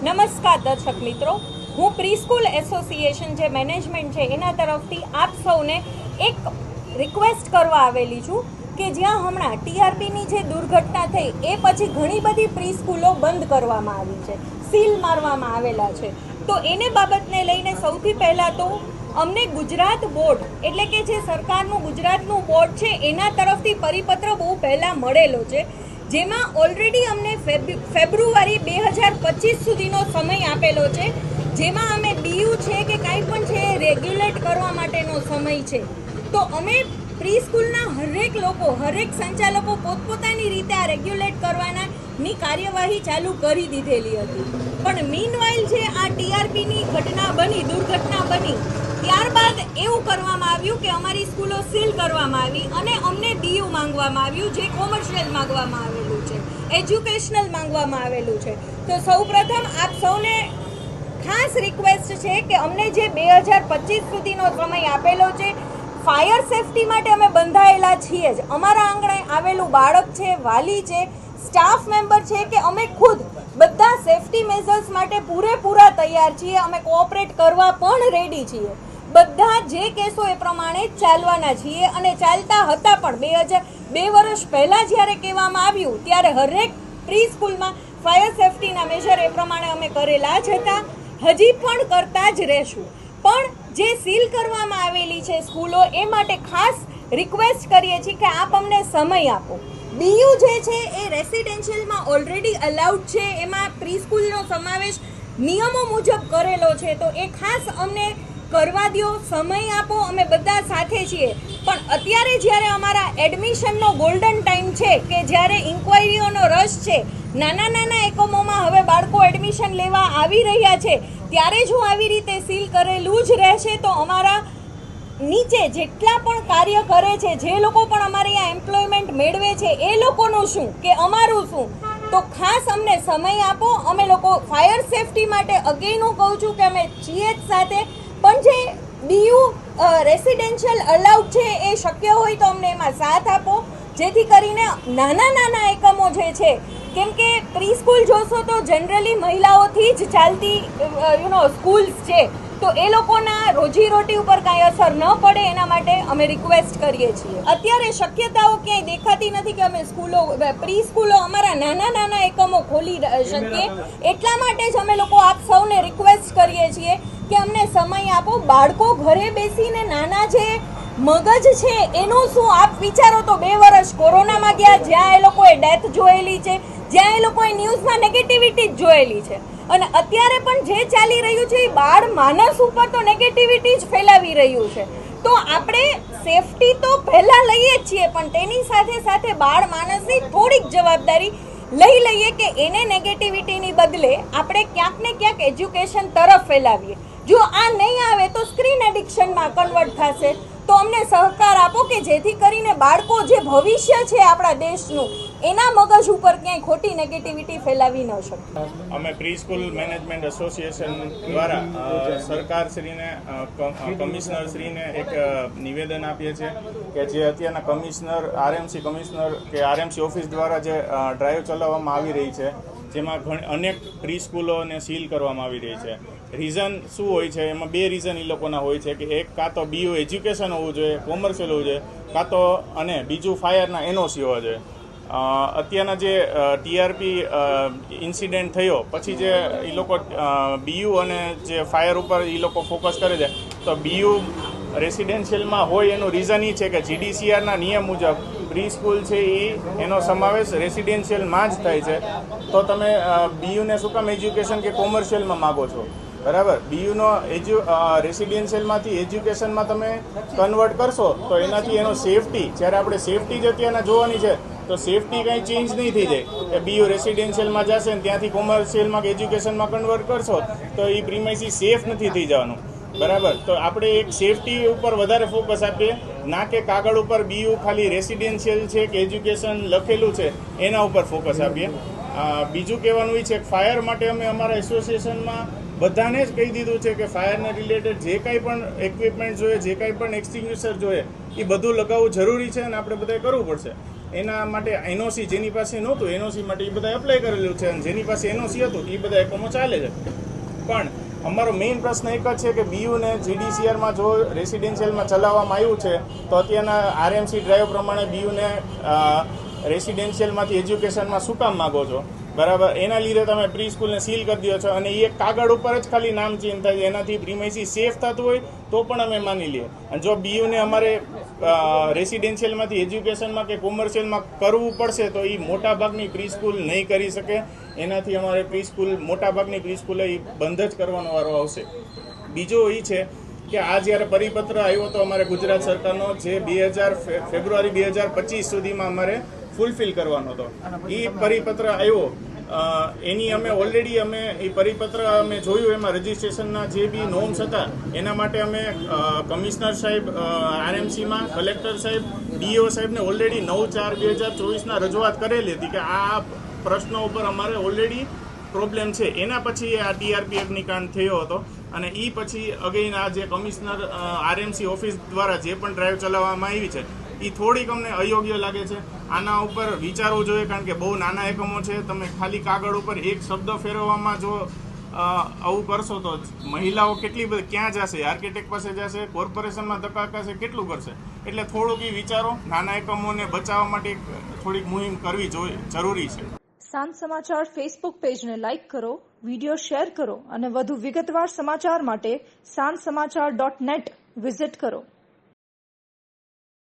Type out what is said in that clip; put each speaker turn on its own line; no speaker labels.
નમસ્કાર દર્શક મિત્રો, હું પ્રીસ્કૂલ એસોસિએશન જે મેનેજમેન્ટ છે એના તરફથી આપ સૌને એક રિક્વેસ્ટ કરવા આવેલી છું કે જ્યાં હમણાં ટીઆરપીની જે દુર્ઘટના થઈ એ પછી ઘણી બધી પ્રીસ્કૂલો બંધ કરવામાં આવી છે, સીલ મારવામાં આવેલા છે. તો એને બાબતને લઈને સૌથી પહેલાં તો અમને ગુજરાત બોર્ડ એટલે કે જે સરકારનું ગુજરાતનું બોર્ડ છે એના તરફથી પરિપત્ર બહુ પહેલાં મળેલો છે, જેમાં ઓલરેડી અમને ફેબ્રુઆરી 2025 સુધીનો સમય આપેલો છે, જેમાં અમે બીયુ છે કે કાંઈ પણ છે રેગ્યુલેટ કરવા માટેનો સમય છે. તો અમે પ્રી સ્કૂલના હરેક સંચાલકો પોતપોતાની રીતે આ રેગ્યુલેટ કરવાનાની કાર્યવાહી ચાલુ કરી દીધેલી હતી. પણ મીનવાઇલ જે આ ટીઆરપીની દુર્ઘટના બની ત્યારબાદ એવું કરવામાં આવ્યું કે અમારી સ્કૂલો સીલ કરવામાં આવી અને અમને બીયુ માંગવામાં આવ્યું, જે કોમર્શિયલ માંગવામાં આવેલું છે, એજ્યુકેશનલ માંગવામાં આવેલું છે. તો સૌપ્રથમ આપ સૌને ખાસ રિક્વેસ્ટ છે કે અમને જે 2025 સુધીનો સમય આપેલો છે, ફાયર સેફટી માટે અમે બંધાયેલા છીએ જ. અમારા આંગણે આવેલું બાળક છે, વાલી છે, સ્ટાફ મેમ્બર છે કે અમે ખુદ બધા સેફટી મેઝર્સ માટે પૂરેપૂરા તૈયાર છીએ. અમે કોઓપરેટ કરવા પણ રેડી છીએ. બધા જે કેસો એ પ્રમાણે ચાલવાના છીએ અને ચાલતા હતા. પણ 2 વર્ષ પહેલાં જ્યારે કહેવામાં આવ્યું ત્યારે હરેક પ્રી સ્કૂલમાં ફાયર સેફટીના મેજર એ પ્રમાણે અમે કરેલા જ હતા, હજી પણ કરતા જ રહેશું. પણ જે સીલ કરવામાં આવેલી છે સ્કૂલો, એ માટે ખાસ રિક્વેસ્ટ કરીએ છીએ કે આપ અમને સમય આપો. બીયુ જે છે એ રેસિડેન્શિયલમાં ઓલરેડી અલાઉડ છે, એમાં પ્રી સ્કૂલનો સમાવેશ નિયમો મુજબ કરેલો છે. તો એ ખાસ અમને કરવા દો, સમય આપો, અમે બધા સાથે છીએ. પણ અત્યારે જ્યારે અમારા એડમિશનનો ગોલ્ડન ટાઈમ છે કે જ્યારે ઇન્ક્વાયરીઓનો રશ છે, નાના એકમોમાં હવે બાળકો એડમિશન લેવા આવી રહ્યા છે, ત્યારે જો આવી રીતે સીલ કરેલું જ રહેશે તો અમારા નીચે જેટલા પણ કાર્ય કરે છે, જે લોકો પણ અમારે અહીંયા એમ્પ્લોયમેન્ટ મેળવે છે, એ લોકોનું શું કે અમારું શું? તો ખાસ અમને સમય આપો. અમે લોકો ફાયર સેફટી માટે અગેન હું કહું છું કે અમે છીએ જ સાથે. પણ જે બીયુ રેસિડેન્શિયલ અલાઉડ છે એ શક્ય હોય તો અમને એમાં સાથ આપો, જેથી કરીને નાના એકમો જે છે, કેમ કે પ્રી સ્કૂલ જોશો તો જનરલી મહિલાઓથી જ ચાલતી સ્કૂલ્સ છે, તો એ લોકોના રોજીરોટી ઉપર કાંઈ અસર ન પડે એના માટે અમે રિક્વેસ્ટ કરીએ છીએ. અત્યારે શક્યતાઓ ક્યાંય દેખાતી નથી કે અમે પ્રી સ્કૂલો અમારા નાના એકમો ખોલી શકીએ. એટલા માટે જ અમે લોકો આપ સૌને રિક્વેસ્ટ કરીએ છીએ કે અમને સમય આપો. બાળકો ઘરે બેસીને નાના જે મગજ છે એનું શું આપ વિચારો તો 2 વર્ષ કોરોનામાં ગયા, જ્યાં એ લોકોએ ડેથ જોયેલી છે, જ્યાં એ લોકોએ ન્યૂઝમાં નેગેટિવિટી જ જોયેલી છે, અને અત્યારે પણ જે ચાલી રહ્યું છે એ બાળ માનસ ઉપર તો નેગેટિવિટી જ ફેલાવી રહ્યું છે. તો આપણે સેફટી તો પહેલાં લઈએ જ છીએ, પણ તેની સાથે બાળ માનસની થોડીક જવાબદારી લઈ લઈએ કે એને નેગેટિવિટીની બદલે આપણે ક્યાંક ને ક્યાંક એજ્યુકેશન તરફ ફેલાવીએ. જો આ નહીં આવે તો સ્ક્રીન એડિક્શનમાં કન્વર્ટ થશે. તો અમને સહકાર આપો કે જેથી કરીને બાળકો જે ભવિષ્ય છે આપણા દેશનું, એના મગજ ઉપર ક્યાંય ખોટી નેગેટિવિટી ફેલાવી ન શકે.
અમે પ્રી સ્કૂલ મેનેજમેન્ટ એસોસિએશન દ્વારા સરકારશ્રીને, કમિશનરશ્રીને એક નિવેદન આપીએ છીએ કે જે અત્યારના કમિશનર, આરએમસી કમિશનર કે આરએમસી ઓફિસ દ્વારા જે ડ્રાઈવ ચલાવવામાં આવી રહી છે, જેમાં અનેક પ્રી સ્કૂલોને સીલ કરવામાં આવી રહી છે. રીઝન શું હોય છે? એમાં 2 રીઝન એ લોકોના હોય છે કે એક કાં તો બીયુ એજ્યુકેશન હોવું જોઈએ, કોમર્શિયલ હોવું જોઈએ, કાં તો અને બીજું ફાયરના એનઓસી હોવા જોઈએ. અત્યારના જે ટીઆરપી ઇન્સિડન્ટ થયો પછી જે એ લોકો બીયુ અને જે ફાયર ઉપર એ લોકો ફોકસ કરે છે, તો બીયુ રેસિડેન્શિયલમાં હોય એનું રીઝન એ છે કે જીડીસીઆરના નિયમ મુજબ પ્રી સ્કૂલ છે એનો સમાવેશ રેસિડેન્શિયલમાં જ થાય છે. તો તમે બીયુને શું કામ એજ્યુકેશન કે કોમર્શિયલમાં માગો છો? બરાબર, બીયુનો રેસિડેન્શિયલમાંથી એજ્યુકેશનમાં તમે કન્વર્ટ કરશો તો એનાથી એનો સેફટી, જ્યારે આપણે સેફટી જ અત્યારના જોવાની છે, તો સેફટી કંઈ ચેન્જ નહીં થઈ જાય કે બીયુ રેસિડેન્શિયલમાં જશે ને ત્યાંથી કોમર્શિયલમાં કે એજ્યુકેશનમાં કન્વર્ટ કરશો તો એ પ્રીમાઇસી સેફ નથી થઈ જવાનું. બરાબર, તો આપણે એક સેફટી ઉપર વધારે ફોકસ આપીએ, ના કે કાગળ ઉપર બીયુ ખાલી રેસિડેન્શિયલ છે કે એજ્યુકેશન લખેલું છે એના ઉપર ફોકસ આપીએ. બીજું કહેવાનું એ છે કે ફાયર માટે અમે અમારા એસોસિએશનમાં બધાને જ કહી દીધું છે કે ફાયરને રિલેટેડ જે કાંઈ પણ ઇક્વિપમેન્ટ જોઈએ, જે કાંઈ પણ એક્સટિંગ્વિશર જોઈએ, એ બધું લગાવવું જરૂરી છે અને આપણે બધાએ કરવું પડશે. એના માટે એનઓસી જેની પાસે નહોતું એનઓસી માટે એ બધા એપ્લાય કરેલું છે અને જેની પાસે એનઓસી હતું એ બધા એકમો ચાલે છે. પણ અમારો મેઇન પ્રશ્ન એક જ છે કે બીયુને જીડીસીઆરમાં જો રેસિડેન્શિયલમાં ચલાવવામાં આવ્યું છે તો અત્યારના આરએમસી ડ્રાઈવ પ્રમાણે બીયુને રેસિડેન્શિયલમાંથી એજ્યુકેશનમાં શું કામ માગો છો? બરાબર, એના લીધે તમે પ્રી સ્કૂલને સીલ કરી દો છો અને એ કાગળ ઉપર જ ખાલી નામ ચેન્જ થાય છે. એનાથી પ્રીમાઇસી સેફ થતું હોય તો પણ અમે માની લઈએ. અને જો બીયુને અમારે રેસિડેન્શિયલમાંથી એજ્યુકેશનમાં કે કોમર્શિયલમાં કરવું પડશે તો એ મોટાભાગની પ્રી સ્કૂલ નહીં કરી શકે. એનાથી અમારે પ્રી સ્કૂલ મોટાભાગની પ્રી સ્કૂલે એ બંધ જ કરવાનો વારો આવશે. બીજો એ છે કે આ જ્યારે પરિપત્ર આવ્યો હતો અમારે ગુજરાત સરકારનો જે ફેબ્રુઆરી 2025 સુધીમાં અમારે ફૂલફિલ કરવાનો હતો, એ પરિપત્ર આવ્યો એની અમે ઓલરેડી એ પરિપત્ર અમે જોયું, એમાં રજિસ્ટ્રેશનના જે બી નોર્મ્સ હતા એના માટે અમે કમિશનર સાહેબ આરએમસીમાં, કલેક્ટર સાહેબ, ડીઓ સાહેબને ઓલરેડી 9/4/2024 રજૂઆત કરેલી હતી કે આ પ્રશ્નો ઉપર અમારે ઓલરેડી પ્રોબ્લેમ છે. એના પછી આ ટીઆરપી અગ્નિકાંડ થયો હતો અને એ પછી અગેન આ જે કમિશનર આરએમસી ઓફિસ દ્વારા જે પણ ડ્રાઈવ ચલાવવામાં આવી છે એ થોડીક અમને અયોગ્ય લાગે છે. આના ઉપર વિચારવું જોઈએ, કારણ કે બહુ નાના એકમો છે. તમે ખાલી કાગળ ઉપર એક શબ્દ ફેરવવામાં જો આવું કરશો તો મહિલાઓ કેટલી બધી ક્યાં જશે? આર્કિટેક્ટ પાસે જશે, કોર્પોરેશનમાં ધક્કા ખાશે, કેટલું કરશે? એટલે થોડુંક એ વિચારો, નાના એકમોને બચાવવા માટે થોડીક મુહિમ કરવી જરૂરી છે.
સાંજ સમાચાર ફેસબુક પેજને લાઇક કરો, વિડીયો શેર કરો અને વધુ વિગતવાર સમાચાર માટે sanssamachar.net વિઝિટ કરો.